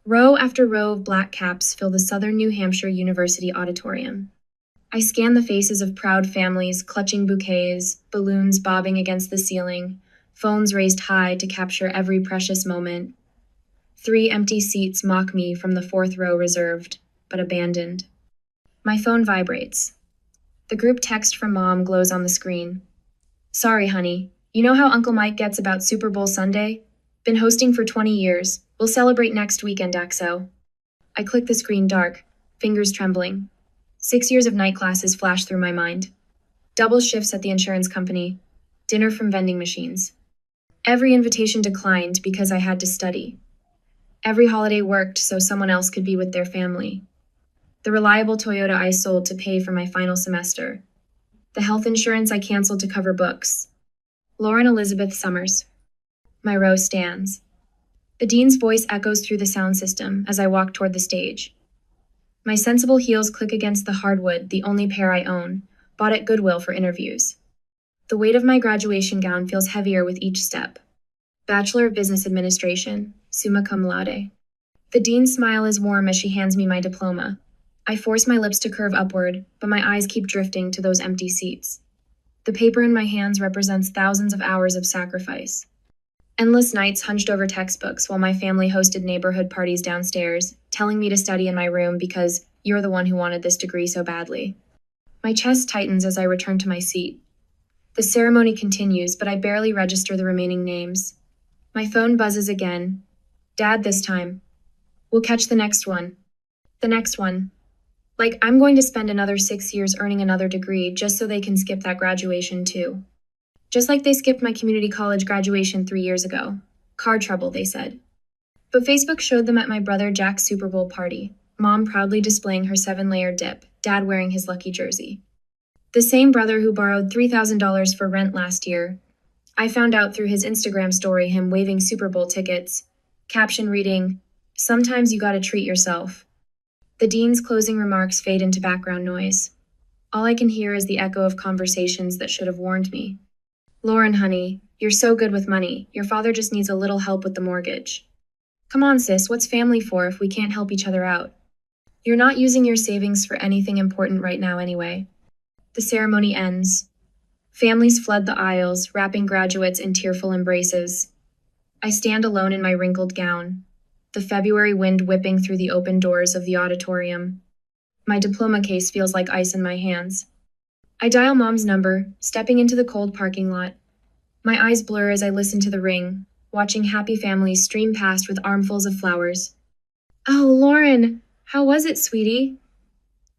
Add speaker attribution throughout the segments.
Speaker 1: Row after row of black caps fill the Southern New Hampshire University auditorium. I scan the faces of proud families clutching bouquets, balloons bobbing against the ceiling, phones raised high to capture every precious moment. 3 empty seats mock me from the 4th row reserved, but abandoned. My phone vibrates. The group text from Mom glows on the screen. Sorry, honey. You know how Uncle Mike gets about Super Bowl Sunday? Been hosting for 20 years. We'll celebrate next weekend, Axo. I click the screen dark, fingers trembling. 6 years of night classes flash through my mind. Double shifts at the insurance company. Dinner from vending machines. Every invitation declined because I had to study. Every holiday worked so someone else could be with their family. The reliable Toyota I sold to pay for my final semester. The health insurance I canceled to cover books. Lauren Elizabeth Summers. My row stands. The dean's voice echoes through the sound system as I walk toward the stage. My sensible heels click against the hardwood, the only pair I own, bought at Goodwill for interviews. The weight of my graduation gown feels heavier with each step. Bachelor of Business Administration, summa cum laude. The dean's smile is warm as she hands me my diploma. I force my lips to curve upward, but my eyes keep drifting to those empty seats. The paper in my hands represents thousands of hours of sacrifice. Endless nights hunched over textbooks while my family hosted neighborhood parties downstairs, telling me to study in my room because you're the one who wanted this degree so badly. My chest tightens as I return to my seat. The ceremony continues, but I barely register the remaining names. My phone buzzes again. Dad this time. We'll catch the next one. The next one. Like, I'm going to spend another 6 years earning another degree just so they can skip that graduation too. Just like they skipped my community college graduation 3 years ago. Car trouble, they said. But Facebook showed them at my brother Jack's Super Bowl party, Mom proudly displaying her 7-layer dip, Dad wearing his lucky jersey. The same brother who borrowed $3,000 for rent last year. I found out through his Instagram story him waving Super Bowl tickets, caption reading, "Sometimes you gotta treat yourself." The dean's closing remarks fade into background noise. All I can hear is the echo of conversations that should have warned me. Lauren, honey, you're so good with money. Your father just needs a little help with the mortgage. Come on, sis, what's family for if we can't help each other out? You're not using your savings for anything important right now anyway. The ceremony ends. Families flood the aisles, wrapping graduates in tearful embraces. I stand alone in my wrinkled gown, the February wind whipping through the open doors of the auditorium. My diploma case feels like ice in my hands. I dial Mom's number, stepping into the cold parking lot. My eyes blur as I listen to the ring, watching happy families stream past with armfuls of flowers. Oh, Lauren, how was it, sweetie?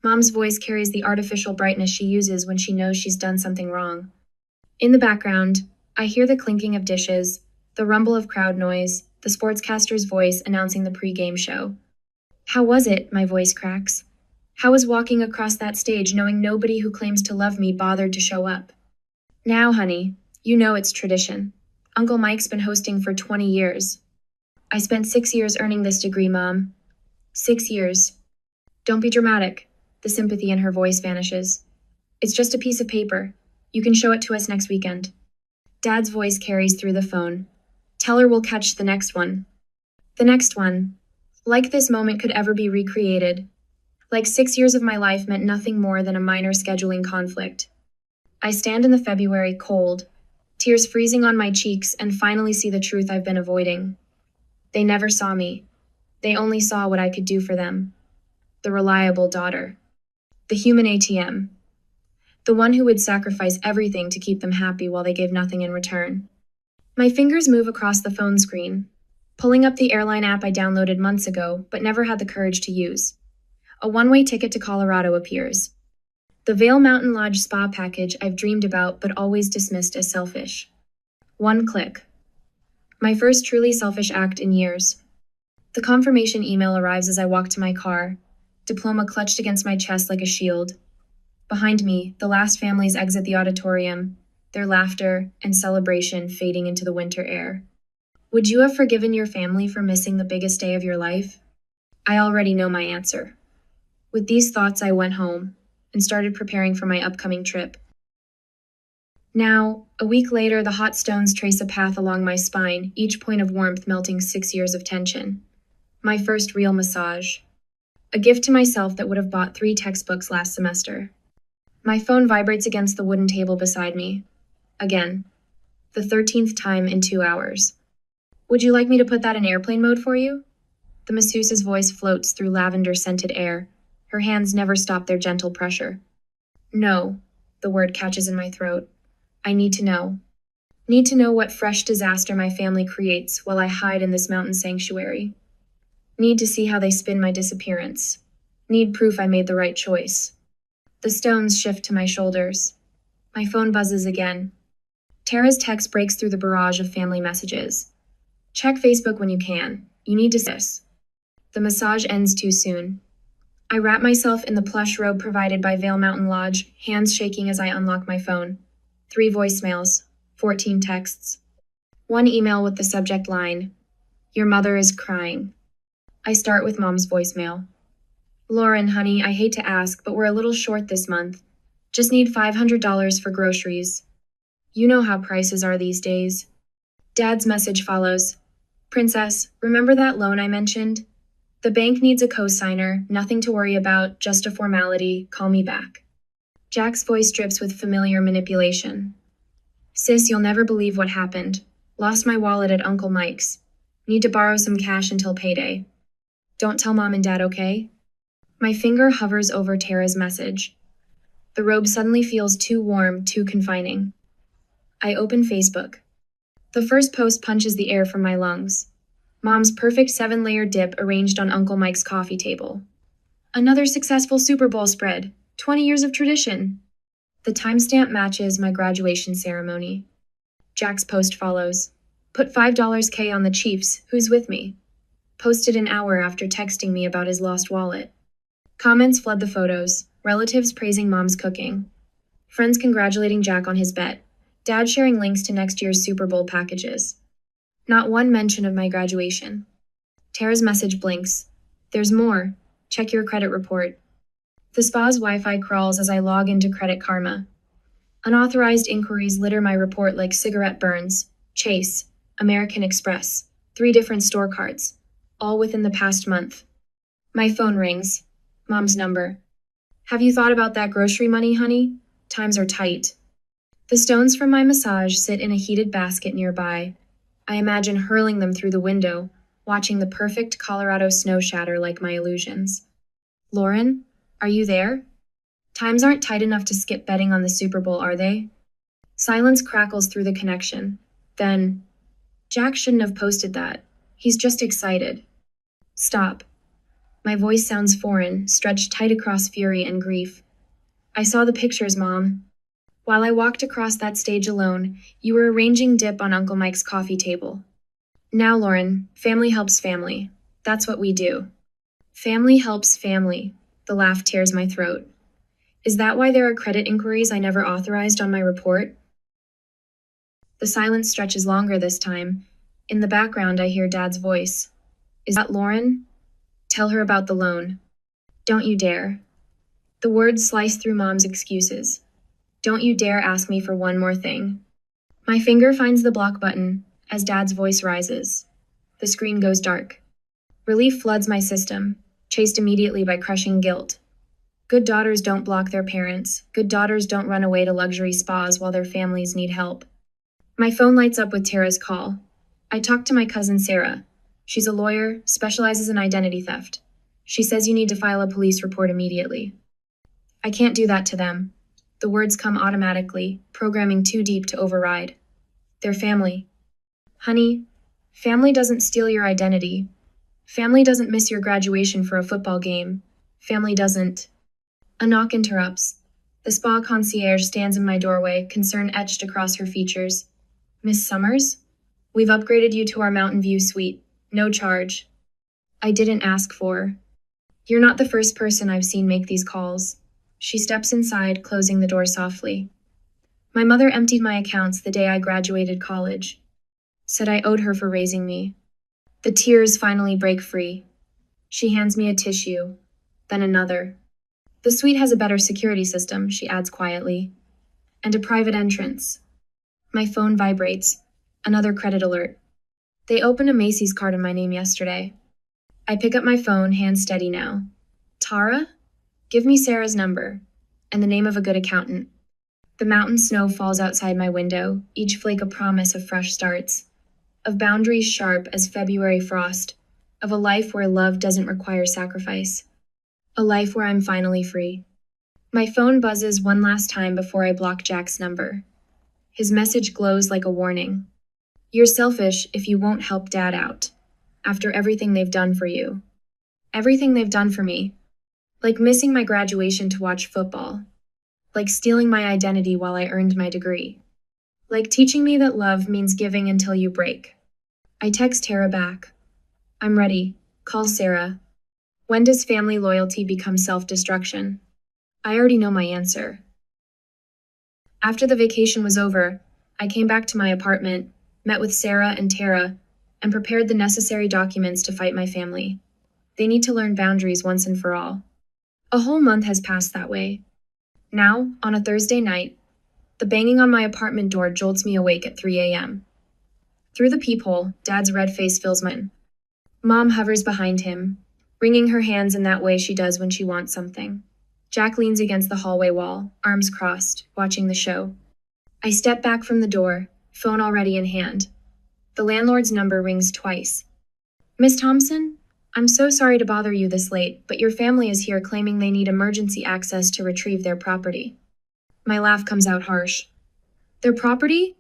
Speaker 1: Mom's voice carries the artificial brightness she uses when she knows she's done something wrong. In the background, I hear the clinking of dishes, the rumble of crowd noise, the sportscaster's voice announcing the pre-game show. How was it? My voice cracks. How was walking across that stage knowing nobody who claims to love me bothered to show up? Now, honey, you know it's tradition. Uncle Mike's been hosting for 20 years. I spent 6 years earning this degree, Mom. 6 years. Don't be dramatic. The sympathy in her voice vanishes. It's just a piece of paper. You can show it to us next weekend. Dad's voice carries through the phone. Tell her we'll catch the next one. The next one. Like this moment could ever be recreated. Like 6 years of my life meant nothing more than a minor scheduling conflict. I stand in the February cold, tears freezing on my cheeks, and finally see the truth I've been avoiding. They never saw me. They only saw what I could do for them. The reliable daughter. The human ATM. The one who would sacrifice everything to keep them happy while they gave nothing in return. My fingers move across the phone screen, pulling up the airline app I downloaded months ago but never had the courage to use. A one-way ticket to Colorado appears. The Vail Mountain Lodge spa package I've dreamed about but always dismissed as selfish. One click. My first truly selfish act in years. The confirmation email arrives as I walk to my car, diploma clutched against my chest like a shield. Behind me, the last families exit the auditorium, their laughter and celebration fading into the winter air. Would you have forgiven your family for missing the biggest day of your life? I already know my answer. With these thoughts, I went home and started preparing for my upcoming trip. Now, a week later, the hot stones trace a path along my spine, each point of warmth melting 6 years of tension. My first real massage. A gift to myself that would have bought 3 textbooks last semester. My phone vibrates against the wooden table beside me. Again. The 13th time in 2 hours. Would you like me to put that in airplane mode for you? The masseuse's voice floats through lavender-scented air. Her hands never stop their gentle pressure. No, the word catches in my throat. I need to know. Need to know what fresh disaster my family creates while I hide in this mountain sanctuary. Need to see how they spin my disappearance. Need proof I made the right choice. The stones shift to my shoulders. My phone buzzes again. Tara's text breaks through the barrage of family messages. Check Facebook when you can. You need to see this. The massage ends too soon. I wrap myself in the plush robe provided by Vale Mountain Lodge, hands shaking as I unlock my phone. 3 voicemails, 14 texts. 1 email with the subject line, "Your mother is crying." I start with Mom's voicemail. "Lauren, honey, I hate to ask, but we're a little short this month. Just need $500 for groceries. You know how prices are these days." Dad's message follows. "Princess, remember that loan I mentioned? The bank needs a co-signer, nothing to worry about, just a formality, call me back." Jack's voice drips with familiar manipulation. "Sis, you'll never believe what happened. Lost my wallet at Uncle Mike's. Need to borrow some cash until payday. Don't tell Mom and Dad, okay?" My finger hovers over Tara's message. The robe suddenly feels too warm, too confining. I open Facebook. The first post punches the air from my lungs. Mom's perfect 7-layer dip arranged on Uncle Mike's coffee table. Another successful Super Bowl spread. 20 years of tradition. The timestamp matches my graduation ceremony. Jack's post follows. Put $5K on the Chiefs. Who's with me? Posted an hour after texting me about his lost wallet. Comments flood the photos. Relatives praising Mom's cooking. Friends congratulating Jack on his bet. Dad sharing links to next year's Super Bowl packages. Not one mention of my graduation. Tara's message blinks. "There's more. Check your credit report." The spa's Wi-Fi crawls as I log into Credit Karma. Unauthorized inquiries litter my report like cigarette burns. Chase, American Express, 3 different store cards, all within the past month. My phone rings. Mom's number. "Have you thought about that grocery money, honey? Times are tight." The stones from my massage sit in a heated basket nearby. I imagine hurling them through the window, watching the perfect Colorado snow shatter like my illusions. "Lauren, are you there? Times aren't tight enough to skip betting on the Super Bowl, are they?" Silence crackles through the connection. Then, "Jack shouldn't have posted that. He's just excited." Stop. My voice sounds foreign, stretched tight across fury and grief. "I saw the pictures, Mom. While I walked across that stage alone, you were arranging dip on Uncle Mike's coffee table. Now, Lauren, family helps family. That's what we do." Family helps family. The laugh tears my throat. Is that why there are credit inquiries I never authorized on my report? The silence stretches longer this time. In the background, I hear Dad's voice. "Is that Lauren? Tell her about the loan." "Don't you dare." The words slice through Mom's excuses. "Don't you dare ask me for one more thing." My finger finds the block button as Dad's voice rises. The screen goes dark. Relief floods my system, chased immediately by crushing guilt. Good daughters don't block their parents. Good daughters don't run away to luxury spas while their families need help. My phone lights up with Tara's call. I talk to my cousin Sarah. She's a lawyer, specializes in identity theft. She says you need to file a police report immediately. I can't do that to them. The words come automatically, programming too deep to override. They're family. Honey, family doesn't steal your identity. Family doesn't miss your graduation for a football game. Family doesn't. A knock interrupts. The spa concierge stands in my doorway, concern etched across her features. "Miss Summers? We've upgraded you to our Mountain View suite. No charge." I didn't ask for. "You're not the first person I've seen make these calls." She steps inside, closing the door softly. "My mother emptied my accounts the day I graduated college. Said I owed her for raising me." The tears finally break free. She hands me a tissue, then another. "The suite has a better security system," she adds quietly. "And a private entrance." My phone vibrates. Another credit alert. They opened a Macy's card in my name yesterday. I pick up my phone, hands steady now. Tara? Give me Sarah's number, and the name of a good accountant. The mountain snow falls outside my window, each flake a promise of fresh starts, of boundaries sharp as February frost, of a life where love doesn't require sacrifice, a life where I'm finally free. My phone buzzes one last time before I block Jack's number. His message glows like a warning. You're selfish if you won't help Dad out, after everything they've done for you. Everything they've done for me. Like missing my graduation to watch football. Like stealing my identity while I earned my degree. Like teaching me that love means giving until you break. I text Tara back. I'm ready. Call Sarah. When does family loyalty become self-destruction? I already know my answer. After the vacation was over, I came back to my apartment, met with Sarah and Tara, and prepared the necessary documents to fight my family. They need to learn boundaries once and for all. A whole month has passed that way. Now, on a Thursday night, the banging on my apartment door jolts me awake at 3 a.m. Through the peephole, Dad's red face fills my mind. Mom hovers behind him, wringing her hands in that way she does when she wants something. Jack leans against the hallway wall, arms crossed, watching the show. I step back from the door, phone already in hand. The landlord's number rings twice. Miss Thompson? I'm so sorry to bother you this late, but your family is here claiming they need emergency access to retrieve their property. My laugh comes out harsh. Their property?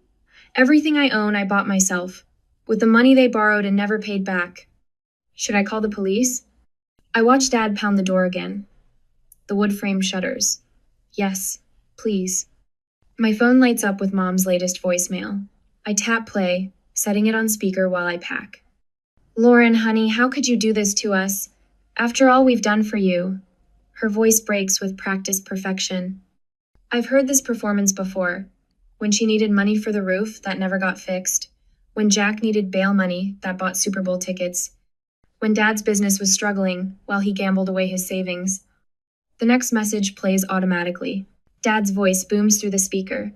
Speaker 1: Everything I own I bought myself, with the money they borrowed and never paid back. Should I call the police? I watch Dad pound the door again. The wood frame shudders. Yes, please. My phone lights up with Mom's latest voicemail. I tap play, setting it on speaker while I pack. Lauren, honey, how could you do this to us? After all we've done for you. Her voice breaks with practiced perfection. I've heard this performance before. When she needed money for the roof, that never got fixed. When Jack needed bail money, that bought Super Bowl tickets. When Dad's business was struggling, while he gambled away his savings. The next message plays automatically. Dad's voice booms through the speaker.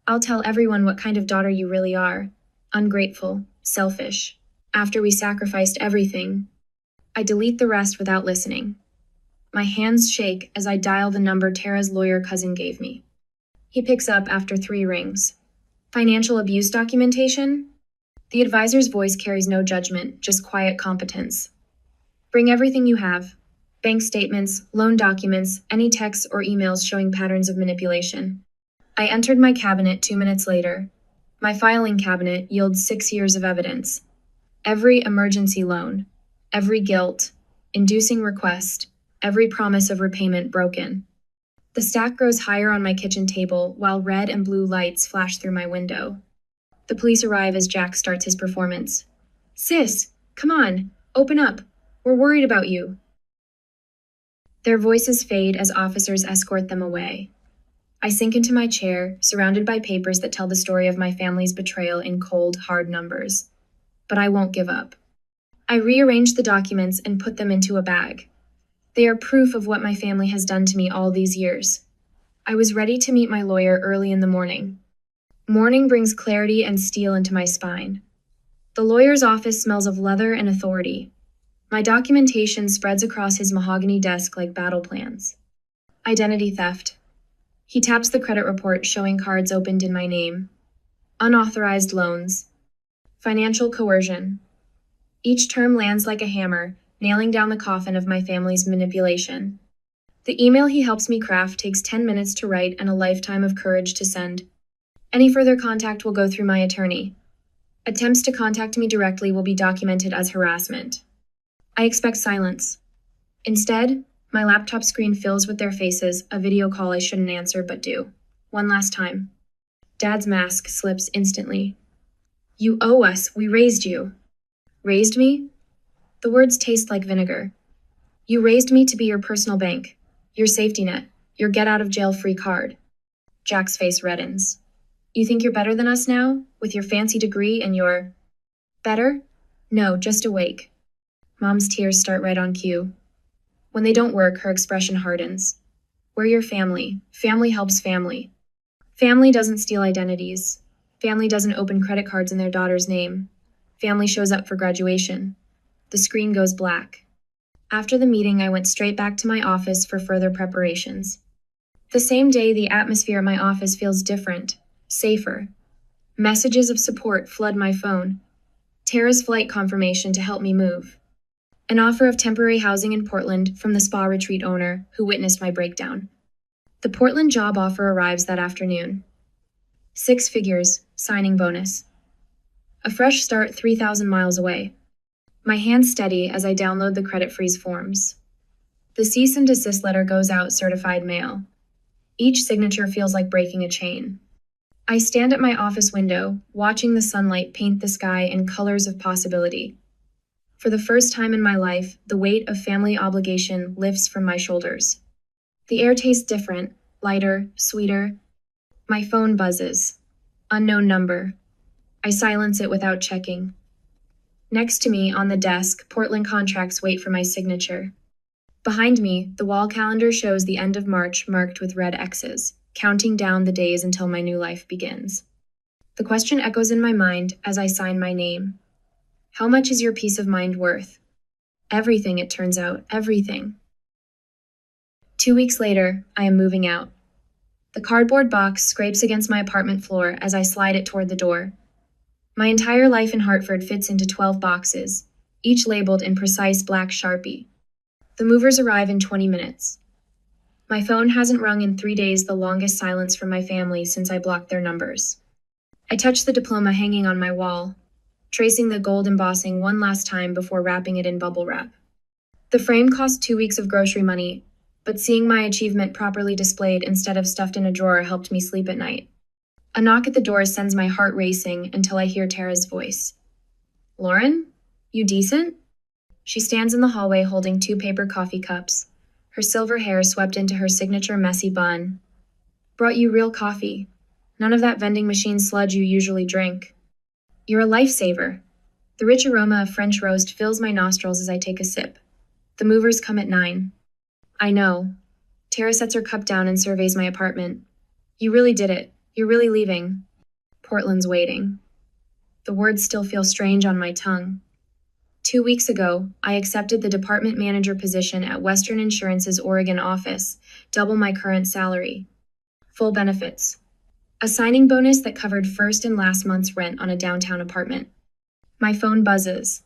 Speaker 1: I'll tell everyone what kind of daughter you really are. Ungrateful, selfish. After we sacrificed everything. I delete the rest without listening. My hands shake as I dial the number Tara's lawyer cousin gave me. He picks up after 3 rings. Financial abuse documentation? The advisor's voice carries no judgment, just quiet competence. Bring everything you have. Bank statements, loan documents, any texts or emails showing patterns of manipulation. I entered my cabinet 2 minutes later. My filing cabinet yields 6 years of evidence. Every emergency loan, every guilt, inducing request, every promise of repayment broken. The stack grows higher on my kitchen table while red and blue lights flash through my window. The police arrive as Jack starts his performance. Sis, come on, open up. We're worried about you. Their voices fade as officers escort them away. I sink into my chair, surrounded by papers that tell the story of my family's betrayal in cold, hard numbers. But I won't give up. I rearrange the documents and put them into a bag. They are proof of what my family has done to me all these years. I was ready to meet my lawyer early in the morning. Morning brings clarity and steel into my spine. The lawyer's office smells of leather and authority. My documentation spreads across his mahogany desk like battle plans. Identity theft. He taps the credit report showing cards opened in my name. Unauthorized loans. Financial coercion. Each term lands like a hammer, nailing down the coffin of my family's manipulation. The email he helps me craft takes 10 minutes to write and a lifetime of courage to send. Any further contact will go through my attorney. Attempts to contact me directly will be documented as harassment. I expect silence. Instead, my laptop screen fills with their faces, a video call I shouldn't answer but do. One last time. Dad's mask slips instantly. You owe us. We raised you. Raised me? The words taste like vinegar. You raised me to be your personal bank, your safety net, your get-out-of-jail-free card. Jack's face reddens. You think you're better than us now, with your fancy degree and your... Better? No, just awake. Mom's tears start right on cue. When they don't work, her expression hardens. We're your family. Family helps family. Family doesn't steal identities. Family doesn't open credit cards in their daughter's name. Family shows up for graduation. The screen goes black. After the meeting, I went straight back to my office for further preparations. The same day, the atmosphere at my office feels different, safer. Messages of support flood my phone. Tara's flight confirmation to help me move. An offer of temporary housing in Portland from the spa retreat owner who witnessed my breakdown. The Portland job offer arrives that afternoon. 6 figures, signing bonus. A fresh start 3,000 miles away. My hands steady as I download the credit freeze forms. The cease and desist letter goes out certified mail. Each signature feels like breaking a chain. I stand at my office window, watching the sunlight paint the sky in colors of possibility. For the first time in my life, the weight of family obligation lifts from my shoulders. The air tastes different, lighter, sweeter. My phone buzzes. Unknown number. I silence it without checking. Next to me, on the desk, Portland contracts wait for my signature. Behind me, the wall calendar shows the end of March marked with red X's, counting down the days until my new life begins. The question echoes in my mind as I sign my name. How much is your peace of mind worth? Everything, it turns out, everything. 2 weeks later, I am moving out. The cardboard box scrapes against my apartment floor as I slide it toward the door. My entire life in Hartford fits into 12 boxes, each labeled in precise black Sharpie. The movers arrive in 20 minutes. My phone hasn't rung in 3 days, the longest silence from my family since I blocked their numbers. I touch the diploma hanging on my wall, tracing the gold embossing one last time before wrapping it in bubble wrap. The frame cost 2 weeks of grocery money, but seeing my achievement properly displayed instead of stuffed in a drawer helped me sleep at night. A knock at the door sends my heart racing until I hear Tara's voice. Lauren? You decent? She stands in the hallway holding 2 paper coffee cups, her silver hair swept into her signature messy bun. Brought you real coffee. None of that vending machine sludge you usually drink. You're a lifesaver. The rich aroma of French roast fills my nostrils as I take a sip. The movers come at 9. I know. Tara sets her cup down and surveys my apartment. You really did it. You're really leaving. Portland's waiting. The words still feel strange on my tongue. 2 weeks ago, I accepted the department manager position at Western Insurance's Oregon office, double my current salary. Full benefits. A signing bonus that covered first and last month's rent on a downtown apartment. My phone buzzes.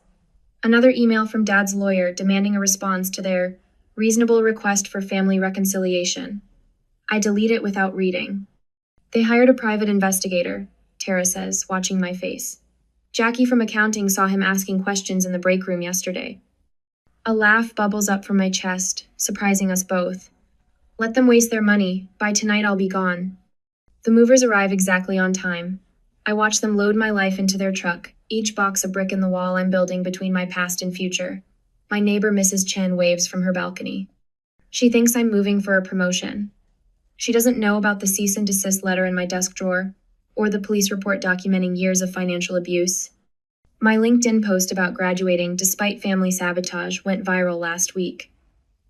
Speaker 1: Another email from Dad's lawyer demanding a response to their reasonable request for family reconciliation. I delete it without reading. They hired a private investigator, Tara says, watching my face. Jackie from accounting saw him asking questions in the break room yesterday. A laugh bubbles up from my chest, surprising us both. Let them waste their money. By tonight I'll be gone. The movers arrive exactly on time. I watch them load my life into their truck, each box a brick in the wall I'm building between my past and future. My neighbor Mrs. Chen waves from her balcony. She thinks I'm moving for a promotion. She doesn't know about the cease and desist letter in my desk drawer, or the police report documenting years of financial abuse. My LinkedIn post about graduating despite family sabotage went viral last week.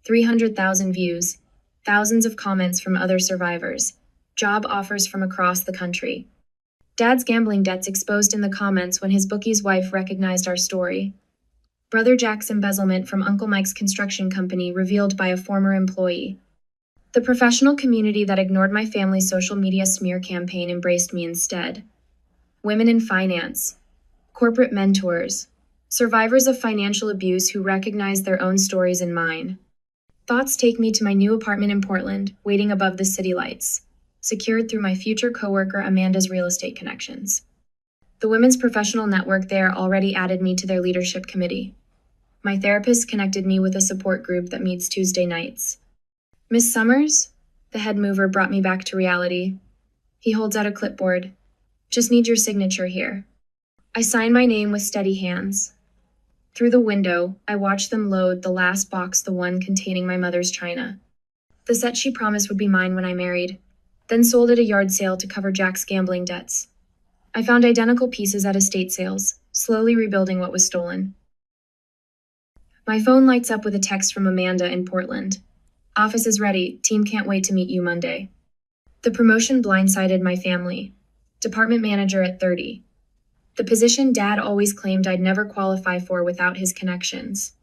Speaker 1: 300,000 views, thousands of comments from other survivors, job offers from across the country. Dad's gambling debts exposed in the comments when his bookie's wife recognized our story. Brother Jack's embezzlement from Uncle Mike's construction company revealed by a former employee. The professional community that ignored my family's social media smear campaign embraced me instead. Women in finance, corporate mentors, survivors of financial abuse who recognized their own stories in mine. Thoughts take me to my new apartment in Portland, waiting above the city lights, secured through my future coworker Amanda's real estate connections. The women's professional network there already added me to their leadership committee. My therapist connected me with a support group that meets Tuesday nights. Miss Summers, the head mover, brought me back to reality. He holds out a clipboard. Just need your signature here. I sign my name with steady hands. Through the window, I watch them load the last box, the one containing my mother's china. The set she promised would be mine when I married, then sold at a yard sale to cover Jack's gambling debts. I found identical pieces at estate sales, slowly rebuilding what was stolen. My phone lights up with a text from Amanda in Portland. Office is ready. Team can't wait to meet you Monday. The promotion blindsided my family. Department manager at 30. The position Dad always claimed I'd never qualify for without his connections.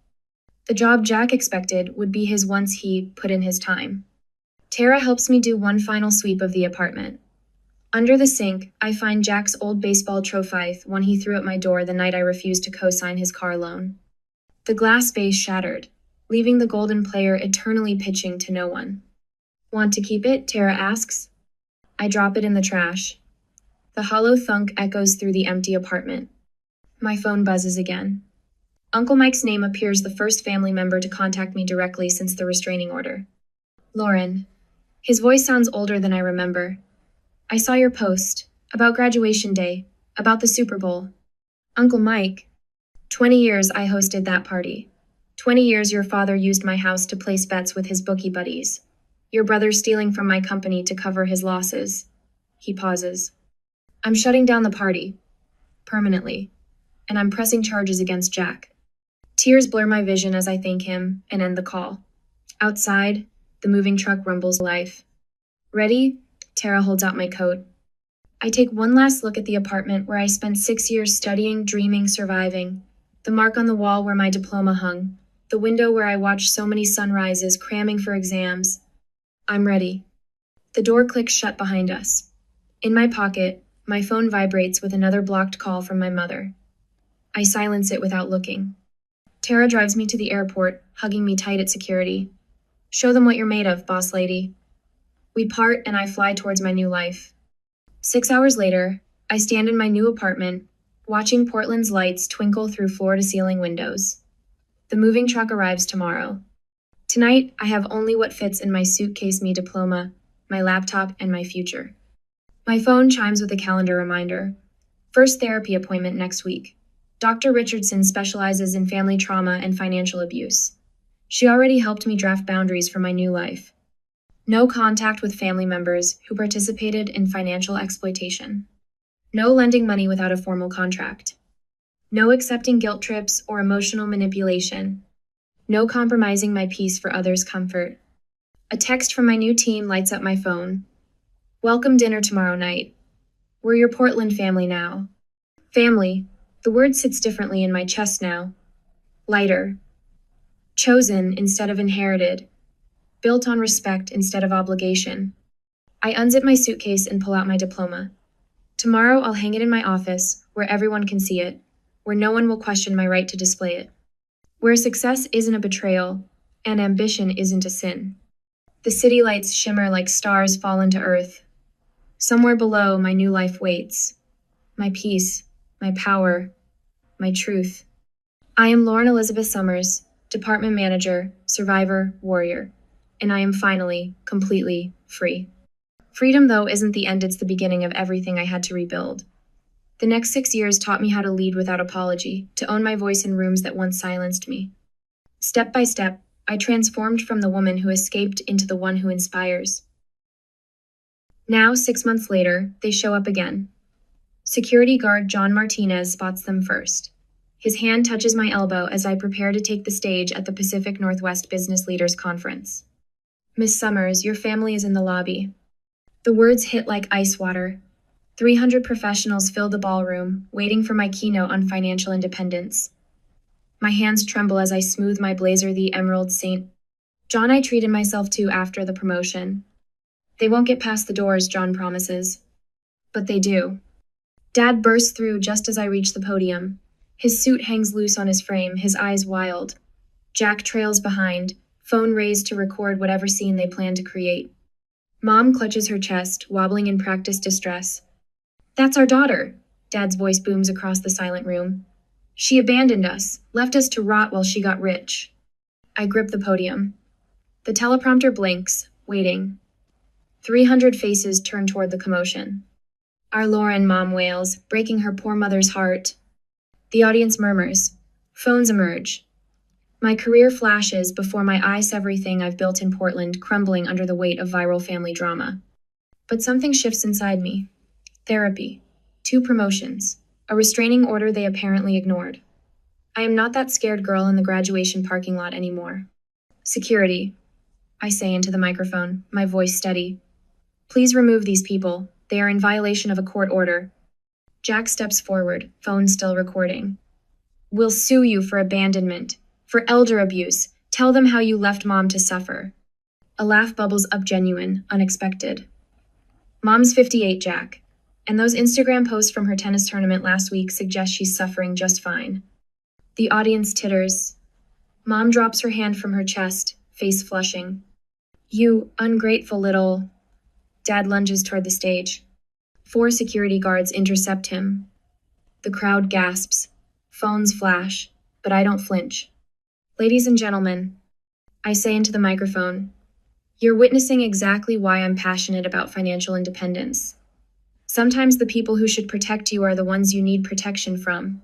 Speaker 1: The job Jack expected would be his once he put in his time. Tara helps me do one final sweep of the apartment. Under the sink, I find Jack's old baseball trophy, one he threw at my door the night I refused to co-sign his car loan. The glass vase shattered, leaving the golden player eternally pitching to no one. Want to keep it? Tara asks. I drop it in the trash. The hollow thunk echoes through the empty apartment. My phone buzzes again. Uncle Mike's name appears the first family member to contact me directly since the restraining order. Lauren. His voice sounds older than I remember. I saw your post. About graduation day. About the Super Bowl. Uncle Mike. 20 years I hosted that party. 20 years your father used my house to place bets with his bookie buddies. Your brother stealing from my company to cover his losses. He pauses. I'm shutting down the party. Permanently. And I'm pressing charges against Jack. Tears blur my vision as I thank him and end the call. Outside, the moving truck rumbles life. Ready? Tara holds out my coat. I take one last look at the apartment where I spent 6 years studying, dreaming, surviving. The mark on the wall where my diploma hung. The window where I watched so many sunrises, cramming for exams. I'm ready. The door clicks shut behind us. In my pocket, my phone vibrates with another blocked call from my mother. I silence it without looking. Tara drives me to the airport, hugging me tight at security. Show them what you're made of, boss lady. We part and I fly towards my new life. 6 hours later, I stand in my new apartment, watching Portland's lights twinkle through floor-to-ceiling windows. The moving truck arrives tomorrow. Tonight, I have only what fits in my suitcase me diploma, my laptop, and my future. My phone chimes with a calendar reminder. First therapy appointment next week. Dr. Richardson specializes in family trauma and financial abuse. She already helped me draft boundaries for my new life. No contact with family members who participated in financial exploitation. No lending money without a formal contract. No accepting guilt trips or emotional manipulation. No compromising my peace for others' comfort. A text from my new team lights up my phone. Welcome dinner tomorrow night. We're your Portland family now. Family. The word sits differently in my chest now. Lighter. Chosen instead of inherited. Built on respect instead of obligation. I unzip my suitcase and pull out my diploma. Tomorrow I'll hang it in my office, where everyone can see it, where no one will question my right to display it. Where success isn't a betrayal, and ambition isn't a sin. The city lights shimmer like stars fall into earth. Somewhere below, my new life waits. My peace, my power, my truth. I am Lauren Elizabeth Summers, department manager, survivor, warrior. And I am finally, completely free. Freedom, though, isn't the end, it's the beginning of everything I had to rebuild. The next 6 years taught me how to lead without apology, to own my voice in rooms that once silenced me. Step by step, I transformed from the woman who escaped into the one who inspires. Now, 6 months later, they show up again. Security guard John Martinez spots them first. His hand touches my elbow as I prepare to take the stage at the Pacific Northwest Business Leaders Conference. Miss Summers, your family is in the lobby. The words hit like ice water. 300 professionals fill the ballroom, waiting for my keynote on financial independence. My hands tremble as I smooth my blazer, the Emerald St. John I treated myself to after the promotion. They won't get past the doors, John promises. But they do. Dad bursts through just as I reach the podium. His suit hangs loose on his frame, his eyes wild. Jack trails behind, phone raised to record whatever scene they plan to create. Mom clutches her chest, wobbling in practiced distress. That's our daughter, Dad's voice booms across the silent room. She abandoned us, left us to rot while she got rich. I grip the podium. The teleprompter blinks, waiting. 300 faces turn toward the commotion. Our Lauren, Mom wails, breaking her poor mother's heart. The audience murmurs. Phones emerge. My career flashes before my eyes, everything I've built in Portland crumbling under the weight of viral family drama. But something shifts inside me. Therapy. 2 promotions. A restraining order they apparently ignored. I am not that scared girl in the graduation parking lot anymore. Security. I say into the microphone, my voice steady. Please remove these people. They are in violation of a court order. Jack steps forward, phone still recording. We'll sue you for abandonment. For elder abuse, tell them how you left mom to suffer. A laugh bubbles up genuine, unexpected. Mom's 58, Jack. And those Instagram posts from her tennis tournament last week suggest she's suffering just fine. The audience titters. Mom drops her hand from her chest, face flushing. You ungrateful little... Dad lunges toward the stage. 4 security guards intercept him. The crowd gasps. Phones flash, but I don't flinch. Ladies and gentlemen, I say into the microphone, you're witnessing exactly why I'm passionate about financial independence. Sometimes the people who should protect you are the ones you need protection from.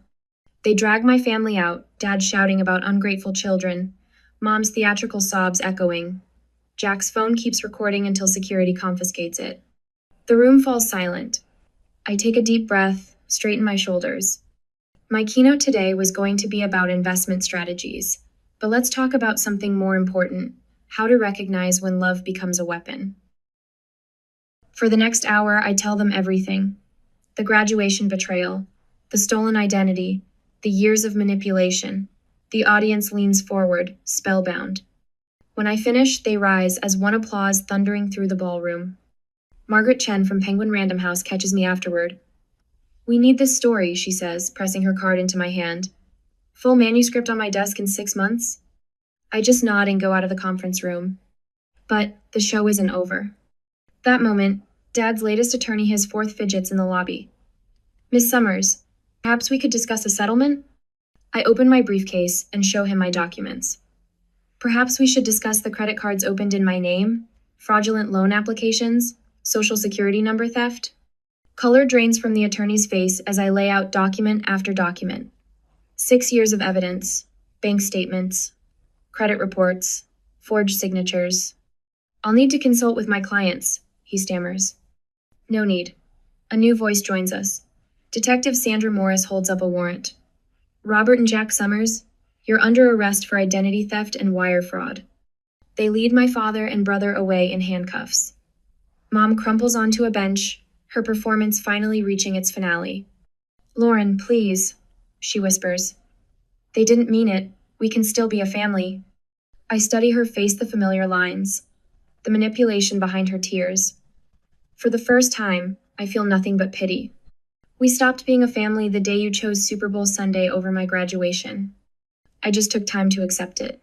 Speaker 1: They drag my family out, Dad shouting about ungrateful children, Mom's theatrical sobs echoing. Jack's phone keeps recording until security confiscates it. The room falls silent. I take a deep breath, straighten my shoulders. My keynote today was going to be about investment strategies, but let's talk about something more important, how to recognize when love becomes a weapon. For the next hour, I tell them everything. The graduation betrayal, the stolen identity, the years of manipulation. The audience leans forward, spellbound. When I finish, they rise as one applause thundering through the ballroom. Margaret Chen from Penguin Random House catches me afterward. We need this story, she says, pressing her card into my hand. Full manuscript on my desk in 6 months? I just nod and go out of the conference room. But the show isn't over. That moment, Dad's latest attorney has 4th fidgets in the lobby. Miss Summers, perhaps we could discuss a settlement? I open my briefcase and show him my documents. Perhaps we should discuss the credit cards opened in my name, fraudulent loan applications, social security number theft. Color drains from the attorney's face as I lay out document after document. 6 years of evidence, bank statements, credit reports, forged signatures. I'll need to consult with my clients, he stammers. No need. A new voice joins us. Detective Sandra Morris holds up a warrant. Robert and Jack Summers, you're under arrest for identity theft and wire fraud. They lead my father and brother away in handcuffs. Mom crumples onto a bench, her performance finally reaching its finale. Lauren, please, she whispers. They didn't mean it. We can still be a family. I study her face the familiar lines, the manipulation behind her tears. For the first time, I feel nothing but pity. We stopped being a family the day you chose Super Bowl Sunday over my graduation. I just took time to accept it.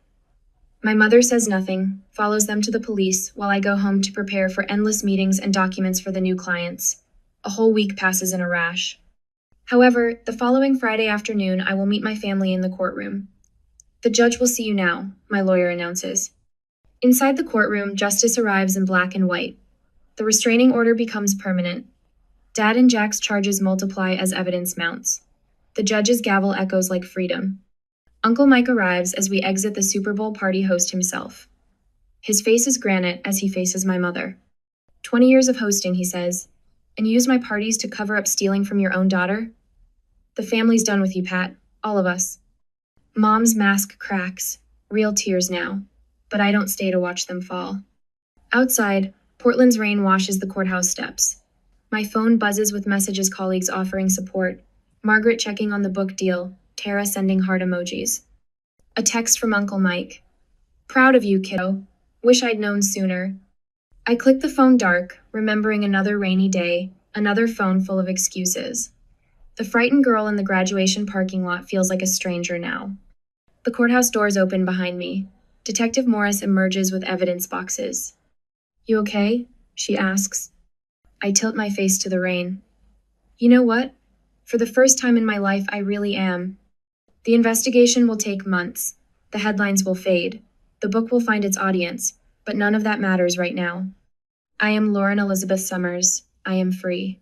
Speaker 1: My mother says nothing, follows them to the police while I go home to prepare for endless meetings and documents for the new clients. A whole week passes in a rash. However, the following Friday afternoon, I will meet my family in the courtroom. The judge will see you now, my lawyer announces. Inside the courtroom, justice arrives in black and white. The restraining order becomes permanent. Dad and Jack's charges multiply as evidence mounts. The judge's gavel echoes like freedom. Uncle Mike arrives as we exit the Super Bowl party host himself. His face is granite as he faces my mother. 20 years of hosting, he says, and you use my parties to cover up stealing from your own daughter? The family's done with you, Pat. All of us. Mom's mask cracks. Real tears now. But I don't stay to watch them fall. Outside, Portland's rain washes the courthouse steps. My phone buzzes with messages colleagues offering support. Margaret checking on the book deal. Tara sending heart emojis. A text from Uncle Mike. Proud of you, kiddo. Wish I'd known sooner. I click the phone dark, remembering another rainy day, another phone full of excuses. The frightened girl in the graduation parking lot feels like a stranger now. The courthouse doors open behind me. Detective Morris emerges with evidence boxes. You okay? She asks. I tilt my face to the rain. You know what? For the first time in my life, I really am. The investigation will take months. The headlines will fade. The book will find its audience, but none of that matters right now. I am Lauren Elizabeth Summers. I am free.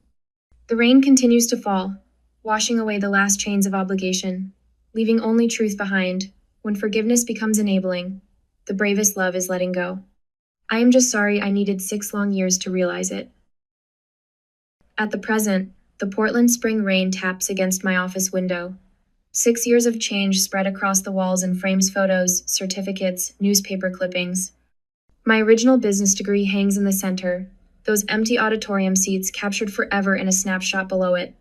Speaker 1: The rain continues to fall, washing away the last chains of obligation, leaving only truth behind. When forgiveness becomes enabling, the bravest love is letting go. I am just sorry I needed 6 long years to realize it. At the present, the Portland spring rain taps against my office window. 6 years of change spread across the walls and frames photos, certificates, newspaper clippings. My original business degree hangs in the center, those empty auditorium seats captured forever in a snapshot below it.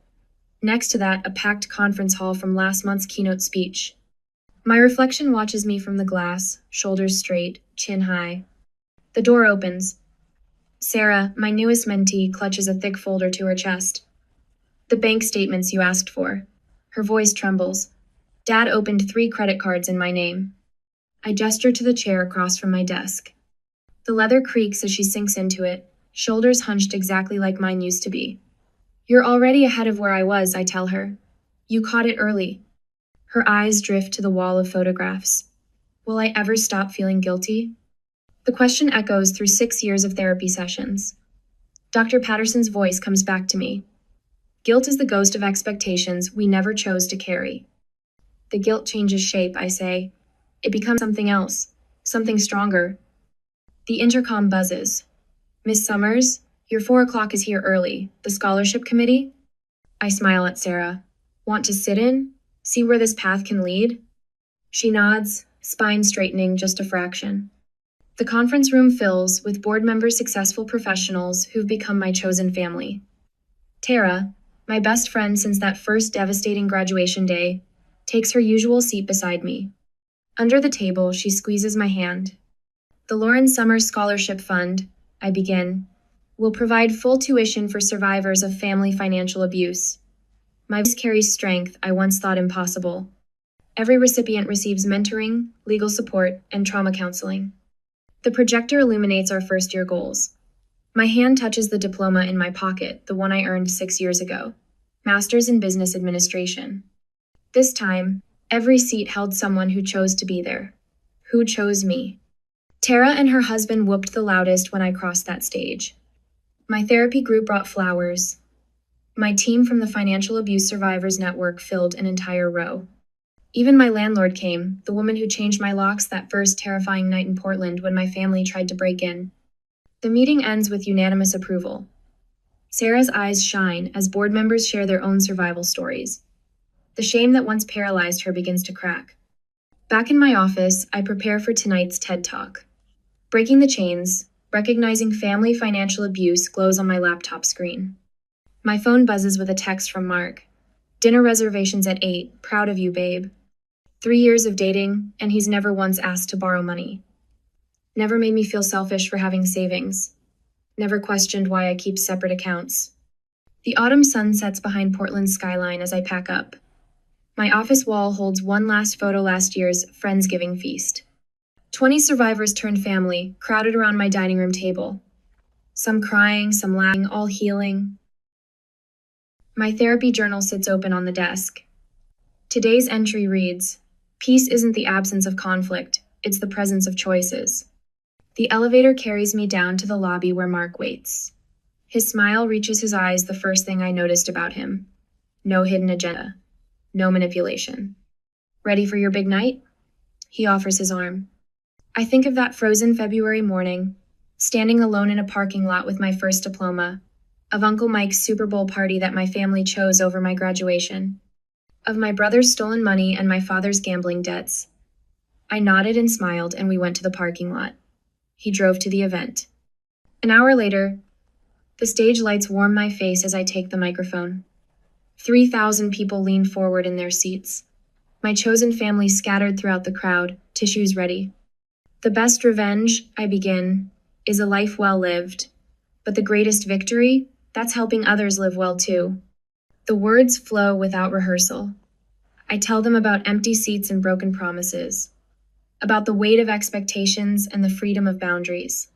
Speaker 1: Next to that, a packed conference hall from last month's keynote speech. My reflection watches me from the glass, shoulders straight, chin high. The door opens. Sarah, my newest mentee, clutches a thick folder to her chest. The bank statements you asked for. Her voice trembles. Dad opened 3 credit cards in my name. I gesture to the chair across from my desk. The leather creaks as she sinks into it, shoulders hunched exactly like mine used to be. You're already ahead of where I was, I tell her. You caught it early. Her eyes drift to the wall of photographs. Will I ever stop feeling guilty? The question echoes through 6 years of therapy sessions. Dr. Patterson's voice comes back to me. Guilt is the ghost of expectations we never chose to carry. The guilt changes shape, I say. It becomes something else, something stronger. The intercom buzzes. Miss Summers, your 4 o'clock is here early. The scholarship committee? I smile at Sarah. Want to sit in? See where this path can lead? She nods, spine straightening just a fraction. The conference room fills with board members, successful professionals who've become my chosen family. Tara, my best friend since that first devastating graduation day, takes her usual seat beside me. Under the table, she squeezes my hand. The Lauren Summers Scholarship Fund, I begin, will provide full tuition for survivors of family financial abuse. My voice carries strength I once thought impossible. Every recipient receives mentoring, legal support, and trauma counseling. The projector illuminates our first-year goals. My hand touches the diploma in my pocket, the one I earned 6 years ago. Master's in Business Administration. This time, every seat held someone who chose to be there. Who chose me? Tara and her husband whooped the loudest when I crossed that stage. My therapy group brought flowers. My team from the Financial Abuse Survivors Network filled an entire row. Even my landlord came, the woman who changed my locks that first terrifying night in Portland when my family tried to break in. The meeting ends with unanimous approval. Sarah's eyes shine as board members share their own survival stories. The shame that once paralyzed her begins to crack. Back in my office, I prepare for tonight's TED Talk. Breaking the chains, recognizing family financial abuse glows on my laptop screen. My phone buzzes with a text from Mark. Dinner reservations at 8, proud of you, babe. 3 years of dating, and he's never once asked to borrow money. Never made me feel selfish for having savings. Never questioned why I keep separate accounts. The autumn sun sets behind Portland's skyline as I pack up. My office wall holds one last photo last year's Friendsgiving feast. 20 survivors turned family, crowded around my dining room table. Some crying, some laughing, all healing. My therapy journal sits open on the desk. Today's entry reads, "Peace isn't the absence of conflict, it's the presence of choices." The elevator carries me down to the lobby where Mark waits. His smile reaches his eyes the first thing I noticed about him. No hidden agenda. No manipulation. Ready for your big night? He offers his arm. I think of that frozen February morning, standing alone in a parking lot with my first diploma, of Uncle Mike's Super Bowl party that my family chose over my graduation, of my brother's stolen money and my father's gambling debts. I nodded and smiled, and we went to the parking lot. He drove to the event. An hour later, the stage lights warm my face as I take the microphone. 3,000 people lean forward in their seats. My chosen family scattered throughout the crowd, tissues ready. The best revenge, I begin, is a life well lived. But the greatest victory, that's helping others live well too. The words flow without rehearsal. I tell them about empty seats and broken promises, about the weight of expectations and the freedom of boundaries,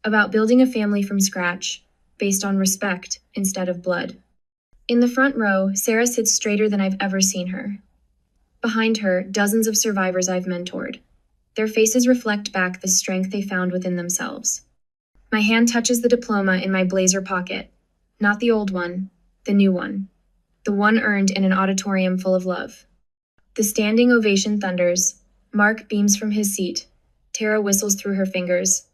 Speaker 1: about building a family from scratch, based on respect instead of blood. In the front row, Sarah sits straighter than I've ever seen her. Behind her, dozens of survivors I've mentored. Their faces reflect back the strength they found within themselves. My hand touches the diploma in my blazer pocket. Not the old one, the new one. The one earned in an auditorium full of love. The standing ovation thunders. Mark beams from his seat. Tara whistles through her fingers.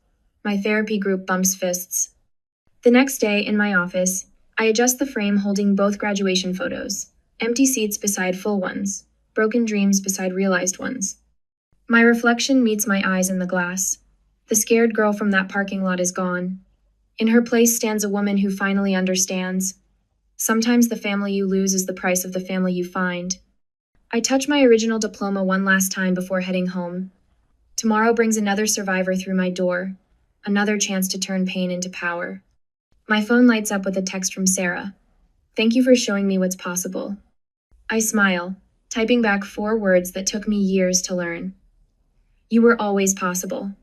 Speaker 1: My therapy group bumps fists. The next day, in my office, I adjust the frame holding both graduation photos. Empty seats beside full ones. Broken dreams beside realized ones. My reflection meets my eyes in the glass. The scared girl from that parking lot is gone. In her place stands a woman who finally understands. Sometimes the family you lose is the price of the family you find. I touch my original diploma one last time before heading home. Tomorrow brings another survivor through my door, another chance to turn pain into power. My phone lights up with a text from Sarah. Thank you for showing me what's possible. I smile, typing back 4 words that took me years to learn. You were always possible.